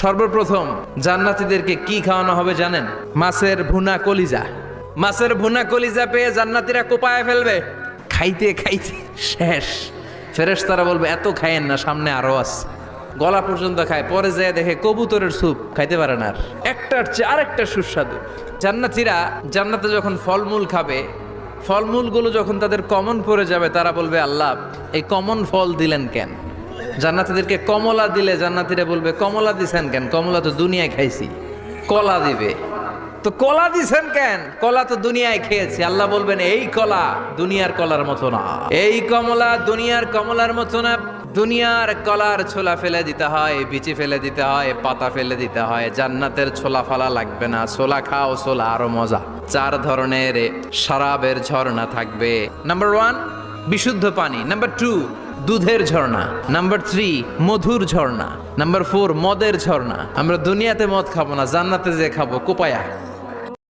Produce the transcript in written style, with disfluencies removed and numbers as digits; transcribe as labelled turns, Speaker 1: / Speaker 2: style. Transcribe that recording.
Speaker 1: সর্বপ্রথম জান্নাতীদেরকে কি খাওয়ানো হবে জানেন? মাছের ভুনা কলিজা। মাছের ভুনা কলিজা পেয়ে জান্নাতীরা কোপায় ফেলবে, খাইতে খাইতে শেষ। ফেরেশতারা বলবে এত খায়েন না, সামনে আরো আছে। গলা পর্যন্ত খায়, পরে যায় দেখে কবুতরের স্যুপ, খাইতে পারে না আর। একটার চেয়ে আরেকটা সুস্বাদু। জান্নাতীরা জান্নাতে যখন ফলমূল খাবে, ফলমূলগুলো যখন তাদের কমন পড়ে যাবে, তারা বলবে আল্লাহ এই কমন ফল দিলেন কেন? জান্নাতীদেরকে কমলা দিলে জান্নাতীরা বলবে কমলা দিছেন কেন? কমলা তো দুনিয়ায় খাইছি। কলা দিবে, তো কলা দিছেন কেন? কলা তো দুনিয়ায় খেয়েছি। আল্লাহ বলবেন এই কলা দুনিয়ার কলার মতো না, এই কমলা দুনিয়ার কমলার মতো না। দুনিয়ার কলার ছোলা ফেলে দিতে হয়, বিচি ফেলে দিতে হয়, পাতা ফেলে দিতে হয়। জান্নাতের ছোলা ফালা লাগবে না, ছোলা খাও, ছোলা আরো মজা। 4 ধরনের শরাবের ঝর্ণা থাকবে। নাম্বার 1 বিশুদ্ধ পানি, নাম্বার 2 দুধের ঝর্ণা, নাম্বার 3 মধুর ঝর্ণা, নাম্বার 4 মদের ঝর্ণা। আমরা দুনিয়াতে মদ খাবো না, জান্নাতে যে খাবো কোপায়া।